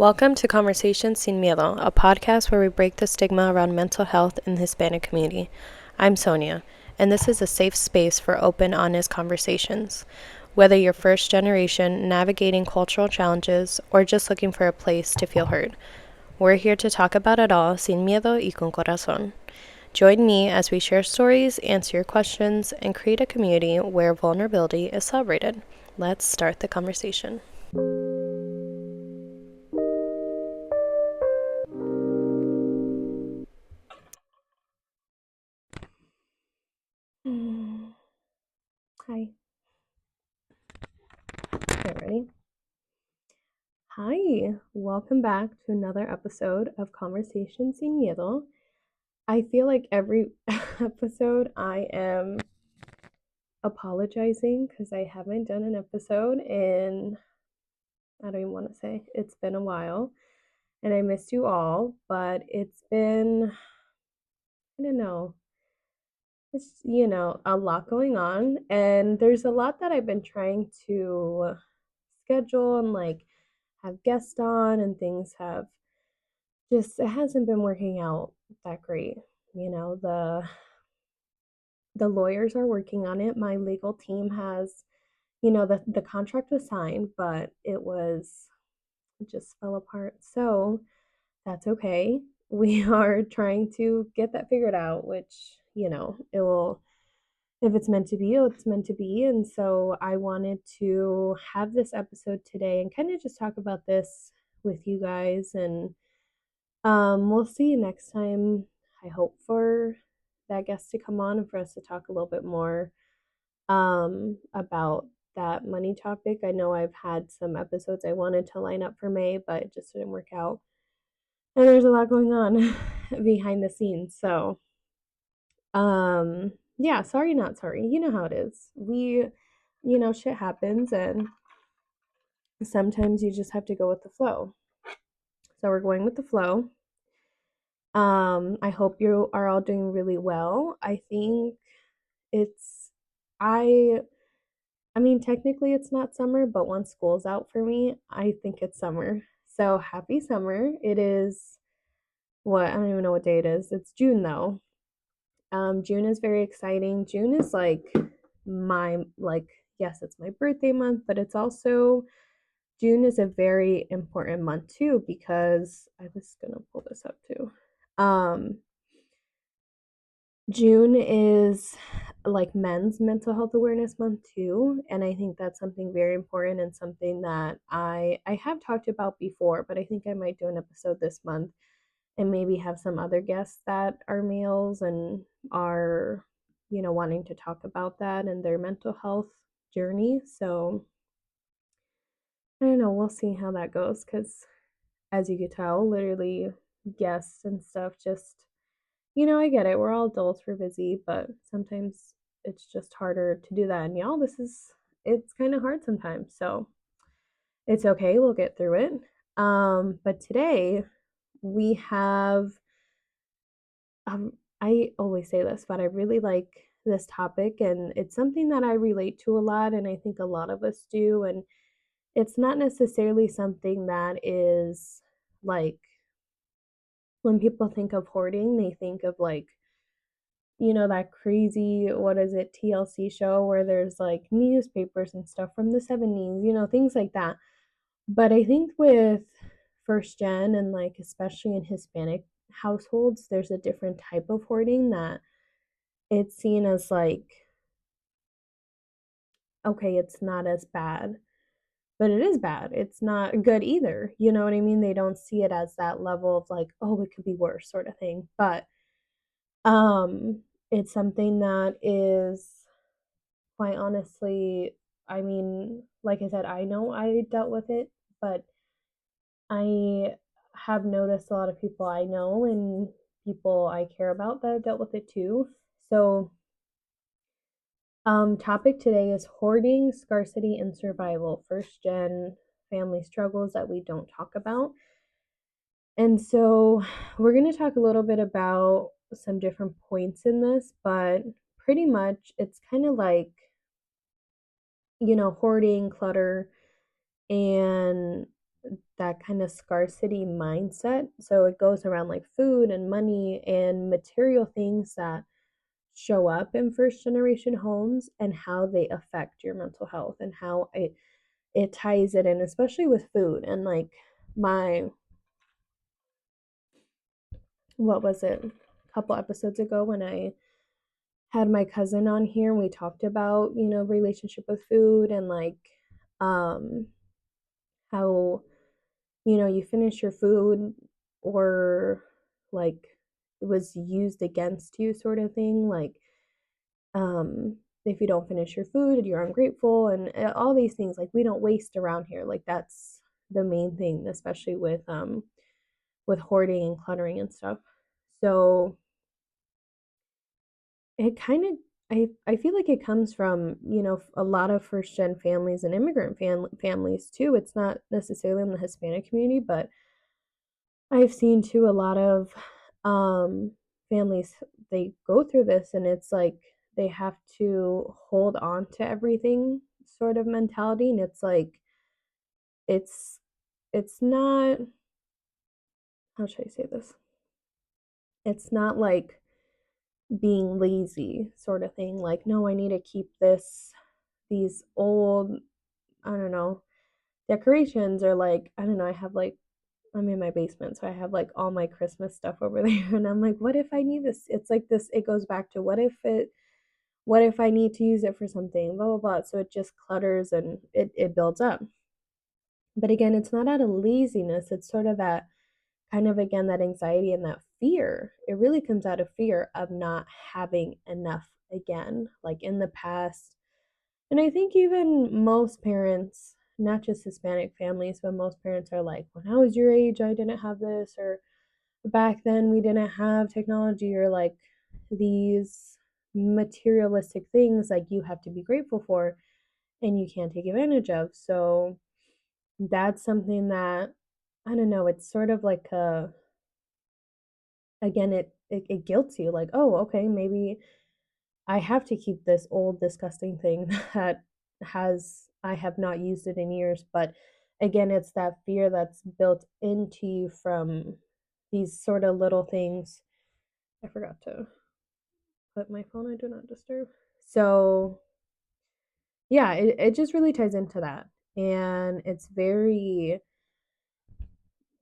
Welcome to Conversations Sin Miedo, a podcast where we break the stigma around mental health in the Hispanic community. I'm Sonia, and this is a safe space for open, honest conversations. Whether you're first generation, navigating cultural challenges, or just looking for a place to feel heard, we're here to talk about it all sin miedo y con corazón. Join me as we share stories, answer your questions, and create a community where vulnerability is celebrated. Let's start the conversation. Hi. Okay, ready? Hi, welcome back to another episode of Conversations Sin Miedo. I feel like every episode I am apologizing because I haven't done an episode in, I don't even want to say, it's been a while and I missed you all, but it's been, I don't know, it's, a lot going on and there's a lot that I've been trying to schedule and like have guests on and things have just it hasn't been working out that great. The lawyers are working on it. My legal team has, the contract was signed, but it just fell apart. So that's okay. We are trying to get that figured out, which, it will if it's meant to be, it's meant to be. And so I wanted to have this episode today and kind of just talk about this with you guys and we'll see next time. I hope for that guest to come on and for us to talk a little bit more about that money topic. I know I've had some episodes I wanted to line up for May, but it just didn't work out. And there's a lot going on behind the scenes. So, yeah, sorry, not sorry. You know how it is. Shit happens and sometimes you just have to go with the flow. So we're going with the flow. I hope you are all doing really well. I think it's I I mean technically it's not summer, but once school's out for me, I think it's summer. So happy summer. It is what I don't even know what day it is. It's June though. June is very exciting. June is like yes, it's my birthday month, but it's also June is a very important month too because I was gonna pull this up too. Um, June is like men's mental health awareness month too, and I think that's something very important and something that I have talked about before, but I think I might do an episode this month and maybe have some other guests that are males and are wanting to talk about that and their mental health journey. So I don't know, we'll see how that goes cuz as you could tell, literally guests and stuff just I get it. We're all adults, we're busy, but sometimes it's just harder to do that. And y'all, it's kind of hard sometimes. So it's okay. We'll get through it. But today we have, I always say this, but I really like this topic and it's something that I relate to a lot. And I think a lot of us do. And it's not necessarily something that is like, when people think of hoarding, they think of like that crazy, what is it, TLC show where there's like newspapers and stuff from the 70s, things like that. But I think with first gen and like especially in Hispanic households, there's a different type of hoarding that it's seen as like, okay, it's not as bad, but it is bad. It's not good either. You know what I mean? They don't see it as that level of like, oh, it could be worse sort of thing. But it's something that is quite honestly, I mean, like I said, I know I dealt with it, but I have noticed a lot of people I know and people I care about that have dealt with it too. So, topic today is hoarding, scarcity, and survival. First gen family struggles that we don't talk about. And so, we're going to talk a little bit about some different points in this, but pretty much it's kind of like hoarding, clutter, and that kind of scarcity mindset. So it goes around like food and money and material things that show up in first generation homes and how they affect your mental health and how it ties it in, especially with food. And like my, what was it, a couple episodes ago when I had my cousin on here and we talked about, relationship with food and like um how, you finish your food or like it was used against you sort of thing. Like if you don't finish your food, you're ungrateful and all these things. Like we don't waste around here. Like that's the main thing, especially with hoarding and cluttering and stuff. So it kind of I feel like it comes from, a lot of first gen families and immigrant families too. It's not necessarily in the Hispanic community, but I've seen too a lot of families, they go through this and it's like they have to hold on to everything sort of mentality, and it's like it's it's not, how should I say this? It's not like being lazy sort of thing. Like, no, I need to keep these old, I don't know, decorations, or like, I don't know, I have like, I'm in my basement, so I have like all my Christmas stuff over there and I'm like, what if I need this? It's like this, it goes back to what if I need to use it for something, blah blah blah. So it just clutters and it builds up. But again, it's not out of laziness, it's sort of that kind of, again, that anxiety and that fear. It really comes out of fear of not having enough again, like in the past. And I think even most parents, not just Hispanic families, but most parents are like, when I was your age, I didn't have this, or back then we didn't have technology, or like these materialistic things like you have to be grateful for and you can't take advantage of. So that's something that, I don't know, it's sort of like a, again, it guilts you, like, oh, okay, maybe I have to keep this old disgusting thing that has I have not used it in years. But again, it's that fear that's built into you from these sort of little things. I forgot to put my phone on do not disturb. So yeah, it just really ties into that. And it's very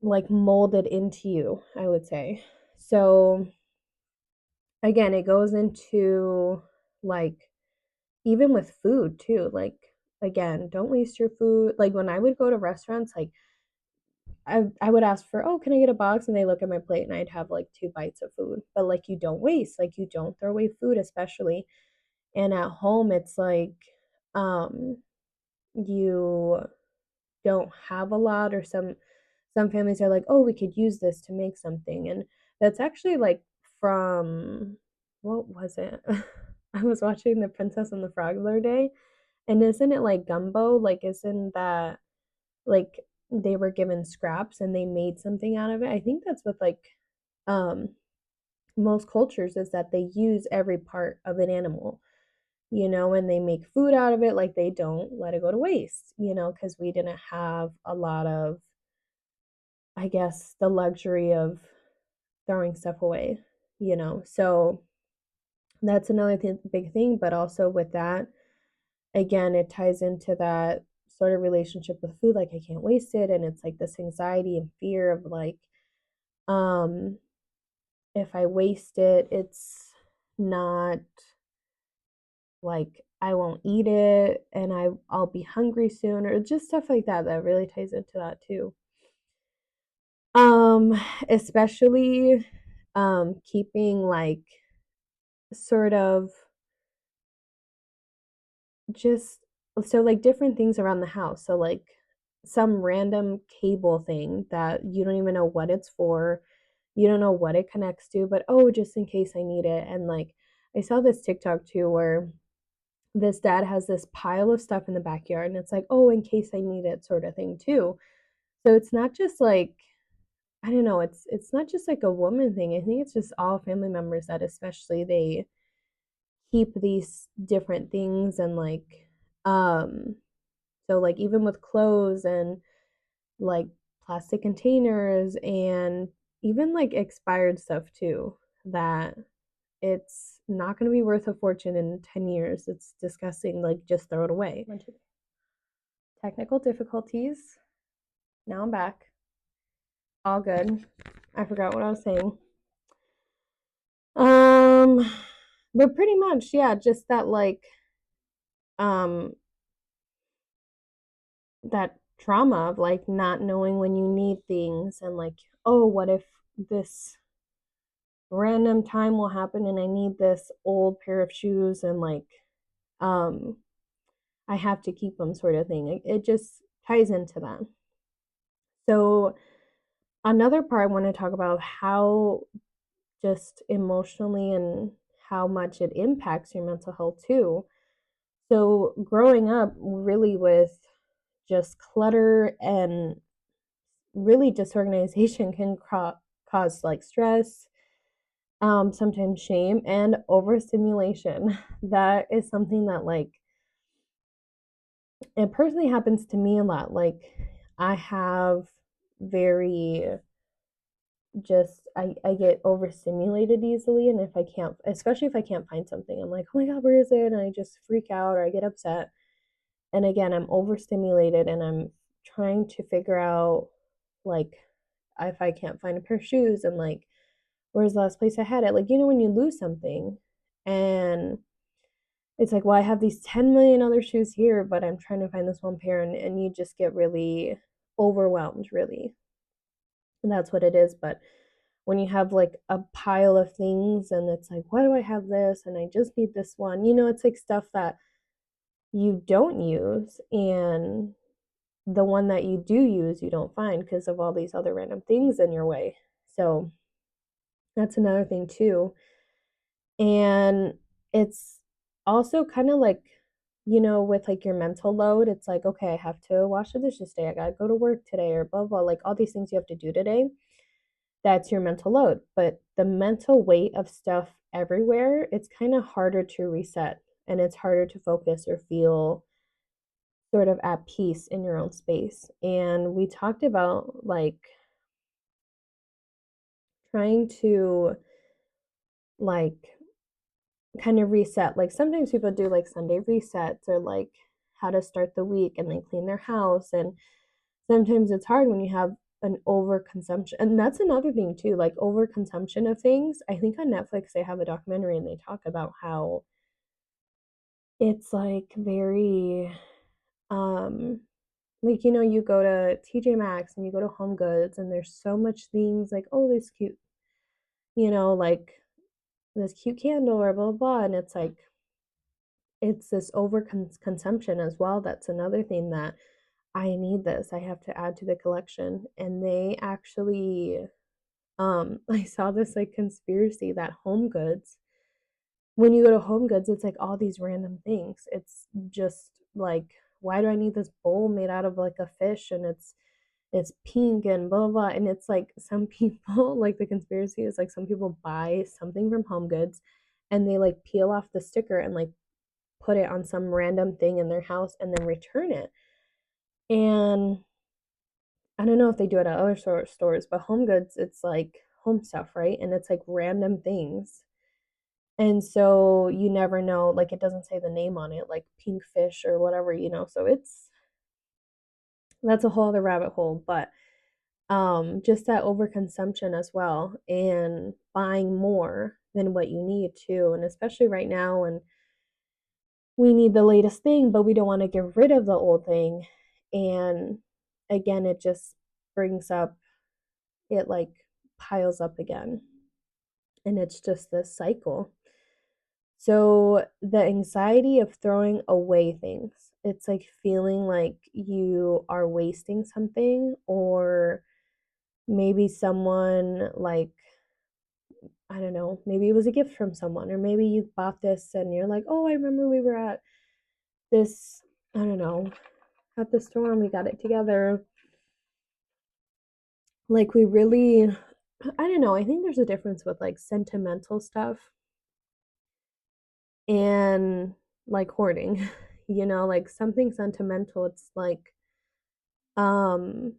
like molded into you, I would say. So again, it goes into like even with food too, like, again, don't waste your food. Like when I would go to restaurants, like I would ask for, "Oh, can I get a box?" And they look at my plate and I'd have like 2 bites of food. But like you don't waste, like you don't throw away food especially. And at home it's like um you don't have a lot, or some families are like, "Oh, we could use this to make something." And that's actually like from, what was it? I was watching The Princess and the Frog the other day. And isn't it like gumbo? Like, isn't that like they were given scraps and they made something out of it? I think that's with like um most cultures, is that they use every part of an animal, and they make food out of it. Like they don't let it go to waste, because we didn't have a lot of, I guess, the luxury of throwing stuff away, So that's another big thing. But also with that, again, it ties into that sort of relationship with food. Like I can't waste it, and it's like this anxiety and fear of like, um if I waste it, it's not like I won't eat it and I'll be hungry soon, or just stuff like that, that really ties into that too. um Especially keeping like sort of just, so like different things around the house. So like some random cable thing that you don't even know what it's for. You don't know what it connects to, but oh, just in case I need it. And like I saw this TikTok too where this dad has this pile of stuff in the backyard and it's like, oh, in case I need it sort of thing too. So it's not just like, I don't know, it's not just like a woman thing. I think it's just all family members that especially they keep these different things. And like um so like even with clothes and like plastic containers and even like expired stuff too, that it's not going to be worth a fortune in 10 years. It's disgusting. Like, just throw it away. Technical difficulties. Now I'm back. All good. I forgot what I was saying. Um, but pretty much, yeah, just that like um that trauma of like not knowing when you need things and like, oh, what if this random time will happen and I need this old pair of shoes and like um I have to keep them sort of thing. It just ties into that. So another part I want to talk about how just emotionally and how much it impacts your mental health too. So growing up really with just clutter and really disorganization can cause like stress, sometimes shame and overstimulation. That is something that like it personally happens to me a lot. Like I have very just I get overstimulated easily, and if I can't, especially if I can't find something, I'm like, oh my god, where is it? And I just freak out or I get upset. And again, I'm overstimulated and I'm trying to figure out like if I can't find a pair of shoes and like where's the last place I had it? Like, when you lose something and it's like, well, I have these 10 million other shoes here, but I'm trying to find this one pair, and you just get really overwhelmed, really. And that's what it is. But when you have like a pile of things and it's like, why do I have this? And I just need this one, it's like stuff that you don't use. And the one that you do use, you don't find because of all these other random things in your way. So that's another thing too. And it's also kind of like, with like your mental load, it's like, okay, I have to wash the dishes today. I got to go to work today or blah, blah, like all these things you have to do today. That's your mental load. But the mental weight of stuff everywhere, it's kind of harder to reset and it's harder to focus or feel sort of at peace in your own space. And we talked about like trying to like kind of reset. Like sometimes people do like Sunday resets or like how to start the week and then clean their house. And sometimes it's hard when you have an overconsumption. And that's another thing too, like overconsumption of things. I think on Netflix they have a documentary and they talk about how it's like very like you go to TJ Maxx and you go to Home Goods and there's so much things like, oh, this cute, like this cute candle or blah blah blah, and it's like it's this over consumption as well. That's another thing that I need this. I have to add to the collection. And they actually I saw this like conspiracy that Home Goods, when you go to Home Goods, it's like all these random things. It's just like, why do I need this bowl made out of like a fish and it's pink and blah blah, and it's like some people like the conspiracy is like some people buy something from Home Goods and they like peel off the sticker and like put it on some random thing in their house and then return it. And I don't know if they do it at other stores, but Home Goods, it's like home stuff, right? And it's like random things. And so you never know, like it doesn't say the name on it, like pink fish or whatever, So that's a whole other rabbit hole, but just that overconsumption as well and buying more than what you need to, and especially right now when we need the latest thing, but we don't want to get rid of the old thing. And again, it just brings up, it like piles up again. And it's just this cycle. So the anxiety of throwing away things, it's like feeling like you are wasting something, or maybe someone like, I don't know, maybe it was a gift from someone, or maybe you bought this and you're like, oh, I remember we were at this, I don't know, at the store and we got it together. Like we really, I don't know, I think there's a difference with like sentimental stuff and like hoarding. Like something sentimental, it's like um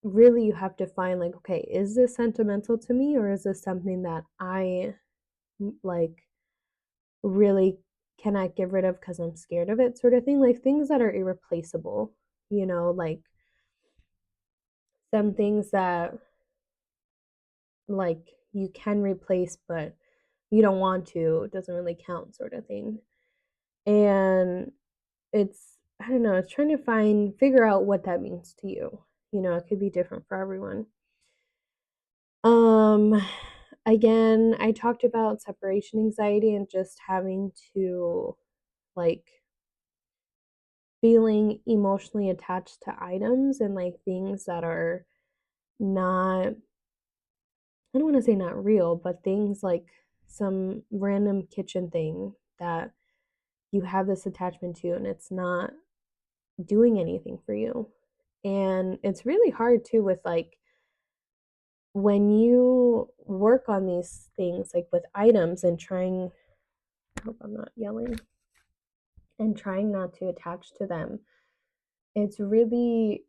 really you have to find like, okay, is this sentimental to me, or is this something that I like really cannot get rid of because I'm scared of it, sort of thing. Like things that are irreplaceable, like some things that like you can replace but you don't want to, it doesn't really count, sort of thing. And it's, I don't know, it's trying to figure out what that means to you. It could be different for everyone. Um, Again, I talked about separation anxiety and just having to like feeling emotionally attached to items and like things that are not, I don't want to say not real, but things like some random kitchen thing that you have this attachment to and it's not doing anything for you. And it's really hard too with like when you work on these things like with items and trying, I hope I'm not yelling, and trying not to attach to them. It's really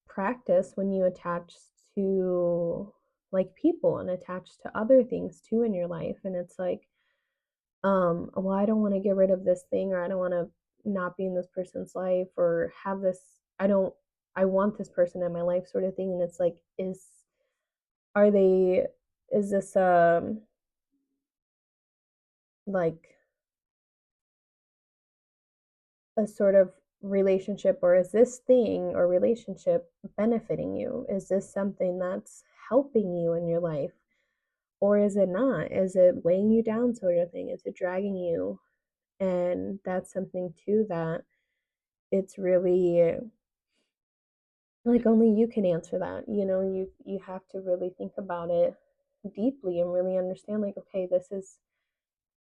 practice when you attach to like people and attach to other things too in your life, and it's like, well, I don't want to get rid of this thing, or I don't want to not be in this person's life, or have this, I don't, I want this person in my life, sort of thing. And it's like, are they, is this like a sort of relationship, or is this thing or relationship benefiting you? Is this something that's helping you in your life? Or is it not? Is it weighing you down, sort of thing? Is it dragging you? And that's something too that it's really like only you can answer that. You have to really think about it deeply and really understand like, okay, this is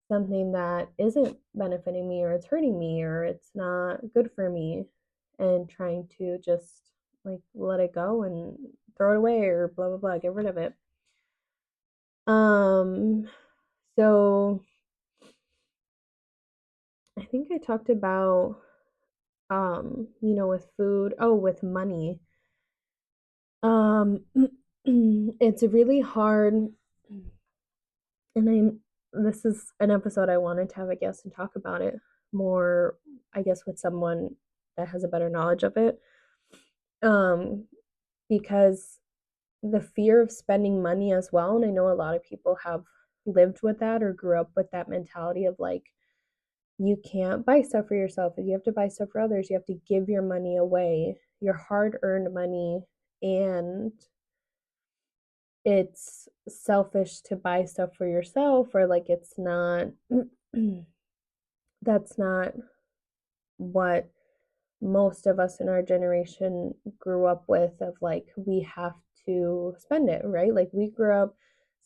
something that isn't benefiting me, or it's hurting me, or it's not good for me, and trying to just like let it go and throw it away, or blah blah blah, get rid of it. um so I think I talked about with food, oh, with money. um it's really hard, and this is an episode I wanted to have a guest and talk about it more, I guess, with someone that has a better knowledge of it. um because the fear of spending money as well, and I know a lot of people have lived with that or grew up with that mentality of like, you can't buy stuff for yourself, you have to buy stuff for others, you have to give your money away, your hard earned money, and it's selfish to buy stuff for yourself, or like it's not that's not what most of us in our generation grew up with, of like, we have to spend it, right? Like we grew up,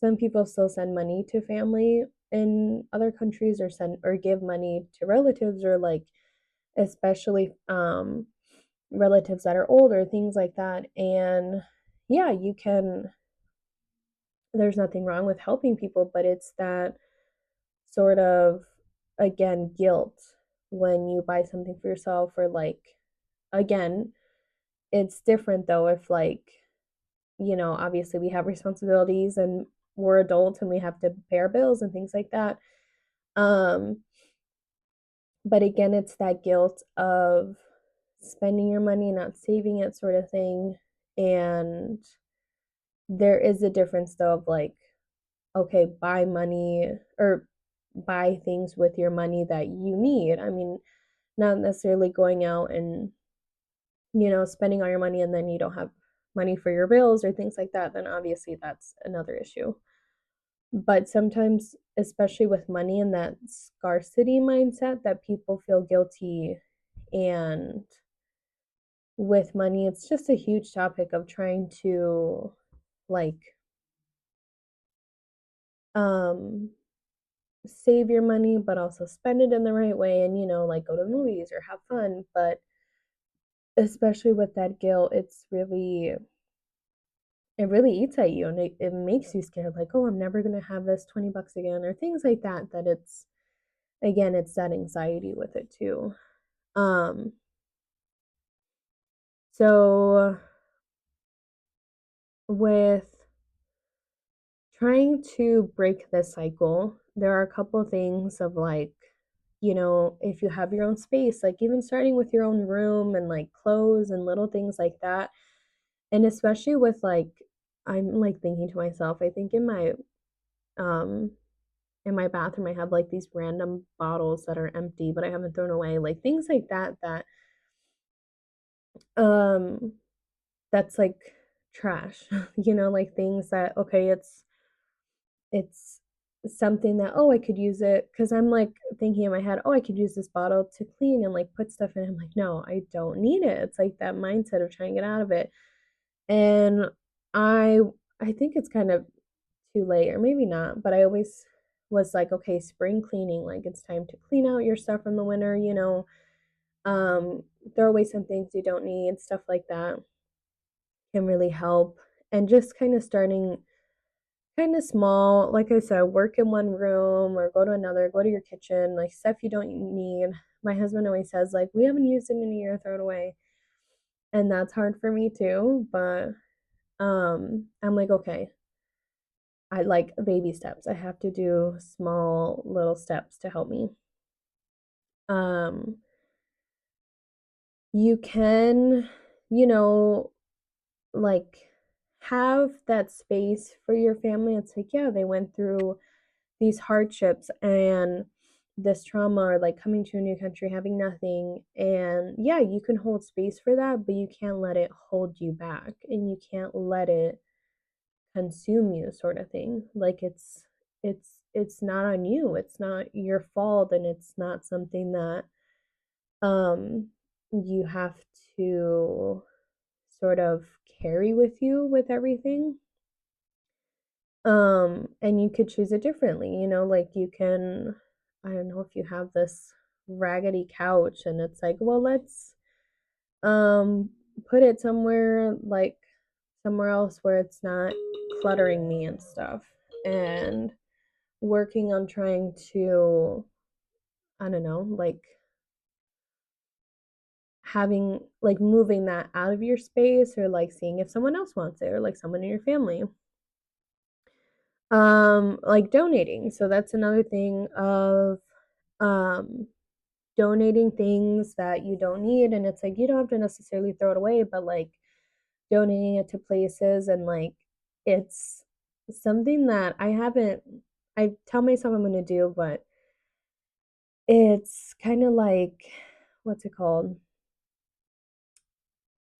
some people still send money to family in other countries, or send or give money to relatives, or like especially relatives that are older, things like that. And yeah, you can, there's nothing wrong with helping people, but it's that sort of, again, guilt when you buy something for yourself, or like, again, it's different though if like, obviously we have responsibilities and we're adults and we have to pay our bills and things like that. um but again, it's that guilt of spending your money, not saving it, sort of thing. And there is a difference though of like, okay, buy money, or buy things with your money that you need. I mean, not necessarily going out and, spending all your money and then you don't have money for your bills or things like that, then obviously that's another issue. But sometimes, especially with money and that scarcity mindset, that people feel guilty. And with money, it's just a huge topic of trying to like um save your money but also spend it in the right way, and like go to the movies or have fun. But especially with that guilt, it really eats at you, and it makes you scared, like, oh, I'm never gonna have this $20 again, or things like that, that it's, again, it's that anxiety with it too. um so with trying to break this cycle, there are a couple of things of like, if you have your own space, like even starting with your own room and like clothes and little things like that. And especially with like, I'm like thinking to myself, I think um in my bathroom I have like these random bottles that are empty but I haven't thrown away, like things like um that's like trash. Like things that, okay, it's something that, oh, I could use it because I'm like thinking in my head, oh, I could use this bottle to clean and like put stuff in. I'm like, no, I don't need it. It's like that mindset of trying to get out of it. And I I think it's kind of too late, or maybe not, but I always was like, okay, spring cleaning, like it's time to clean out your stuff from the winter. Um, throw away some things you don't need, stuff like that can really help. And just kind of starting kind of small, like I said, work in one room or go to another, go to your kitchen, like stuff you don't need. My husband always says, like, we haven't used it in a year, throw it away. And that's hard for me too, but I'm like, okay, I like baby steps. I have to do small little steps to help me. Um, you can, you know, like have that space for your family. It's like, yeah, they went through these hardships and this trauma, or like coming to a new country, having nothing. And yeah, you can hold space for that, but you can't let it hold you back and you can't let it consume you, sort of thing. Like it's not on you. It's not your fault, and it's not something that um you have to sort of carry with you with everything. And you could choose it differently, like you can, I don't know, if you have this raggedy couch and it's like, well, let's um put it somewhere, like somewhere else where it's not cluttering me and stuff. And working on trying to, I don't know, like having like moving that out of your space, or like seeing if someone else wants it, or like someone in your family. Like donating. So that's another thing of um donating things that you don't need, and it's like you don't have to necessarily throw it away, but like donating it to places. And like it's something that I tell myself I'm going to do, but it's kind of like, what's it called,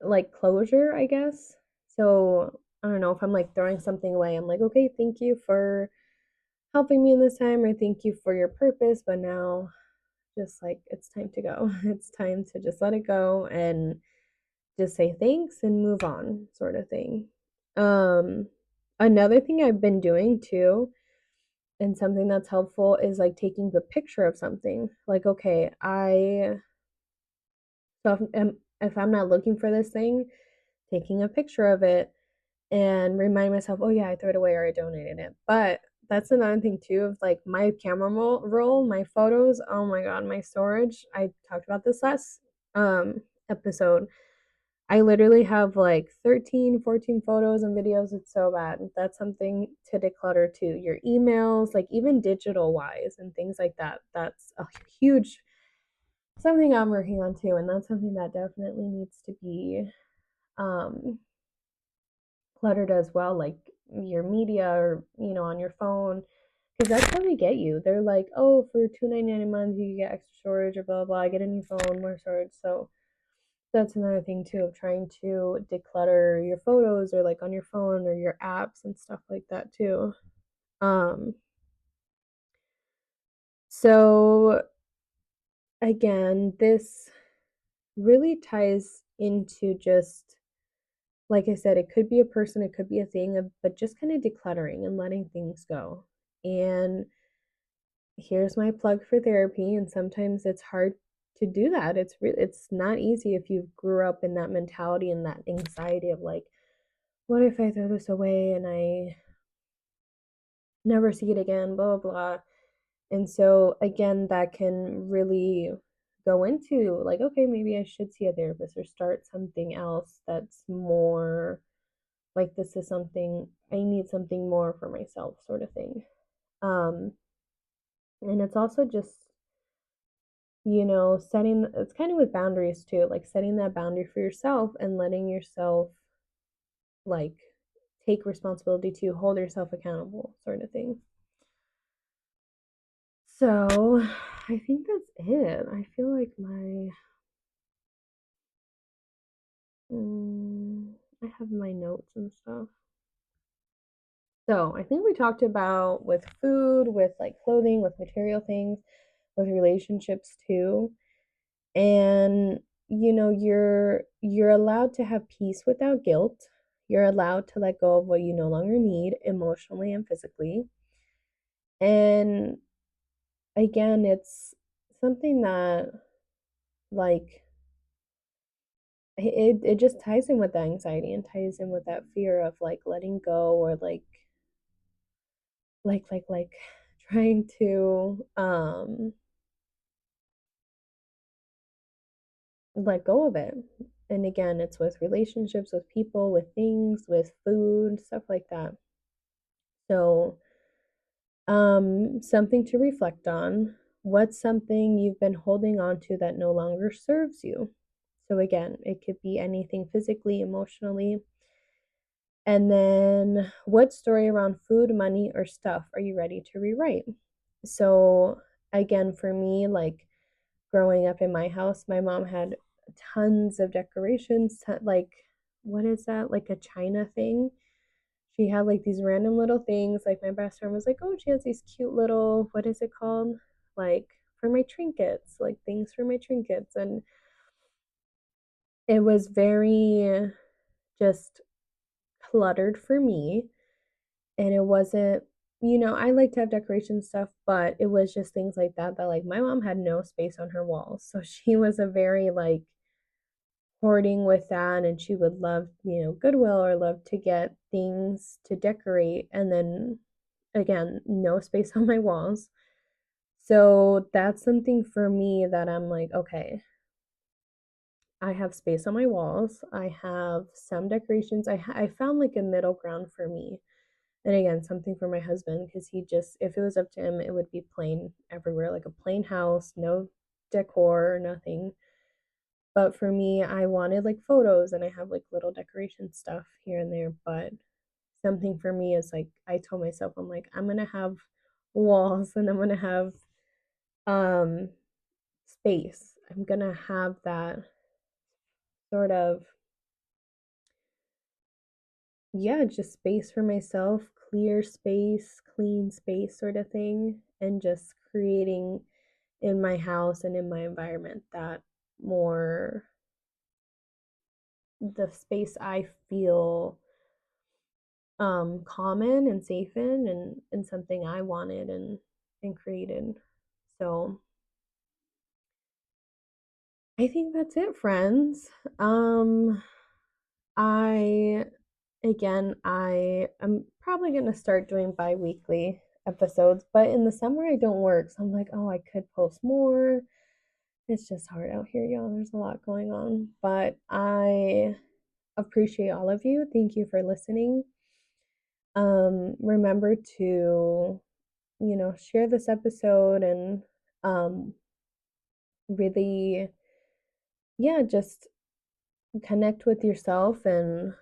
like closure, I guess. So I don't know, if I'm like throwing something away, I'm like, okay, thank you for helping me in this time, or thank you for your purpose, but now just like it's time to go. It's time to just let it go and just say thanks and move on, sort of thing. Um Another thing I've been doing too, and something that's helpful, is like taking a picture of something. Like, okay, if I'm not looking for this thing, taking a picture of it and remind myself, oh yeah, I threw it away or I donated it. But that's another thing too, of like my camera roll, my photos. Oh my god, my storage. I talked about this last episode. I literally have like 13, 14 photos and videos. It's so bad. That's something to declutter too. Your emails, like even digital wise and things like that. That's a huge something I'm working on too. And that's something that definitely needs to be um cluttered as well, like your media, or on your phone, because that's how they get you. They're like, oh, for $2.99 a month you get extra storage, or blah blah blah, get a new phone, more storage. So that's another thing too, of trying to declutter your photos, or like on your phone or your apps and stuff like that too. um so again, this really ties into just, like I said, it could be a person, it could be a thing, but just kind of decluttering and letting things go. And here's my plug for therapy. And sometimes it's hard to do that. It's not easy if you grew up in that mentality and that anxiety of like, what if I throw this away and I never see it again, blah blah blah. And so again, that can really go into like, okay, maybe I should see a therapist or start something else that's more like this is something I need something more for myself sort of thing. Um and it's also just, setting it's kind of with boundaries too, like setting that boundary for yourself and letting yourself like take responsibility to hold yourself accountable sort of thing. So, I think that's it. I feel like I have my notes and stuff. So, I think we talked about with food, with like clothing, with material things, with relationships too. And you're allowed to have peace without guilt. You're allowed to let go of what you no longer need emotionally and physically. And again, it's something that like it just ties in with the anxiety and ties in with that fear of like letting go or like trying to let go of it. And again, it's with relationships, with people, with things, with food, stuff like that. So, something to reflect on. What's something you've been holding on to that no longer serves you? So again, it could be anything physically, emotionally. And then what story around food, money, or stuff are you ready to rewrite? So again, for me, like growing up in my house, my mom had tons of decorations, like what is that? Like a China thing. She had like these random little things. Like my best friend was like, "Oh, she has these cute little, what is it called? Like for my trinkets, like things for my trinkets." And it was very just cluttered for me. And it wasn't, I like to have decoration stuff, but it was just things like that like my mom had no space on her walls. So she was a very like hoarding with that, and she would love, Goodwill or love to get things to decorate and then again, no space on my walls. So that's something for me that I'm like, okay, I have space on my walls. I have some decorations. I found like a middle ground for me. And again, something for my husband because he just, if it was up to him, it would be plain everywhere, like a plain house, no decor, nothing. But for me, I wanted like photos and I have like little decoration stuff here and there. But something for me is like, I told myself, I'm like, I'm going to have walls and I'm going to have um space. I'm going to have that sort of, yeah, just space for myself, clear space, clean space sort of thing, and just creating in my house and in my environment that more the space I feel common and safe in and something I wanted and created. So I think that's it, friends. I I am probably gonna start doing bi-weekly episodes, but in the summer I don't work, so I'm like, oh, I could post more. It's just hard out here, y'all. There's a lot going on, but I appreciate all of you. Thank you for listening. Remember to, share this episode and um really, yeah, just connect with yourself and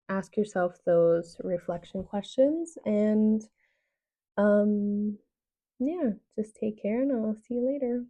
ask yourself those reflection questions and um yeah, just take care and I'll see you later.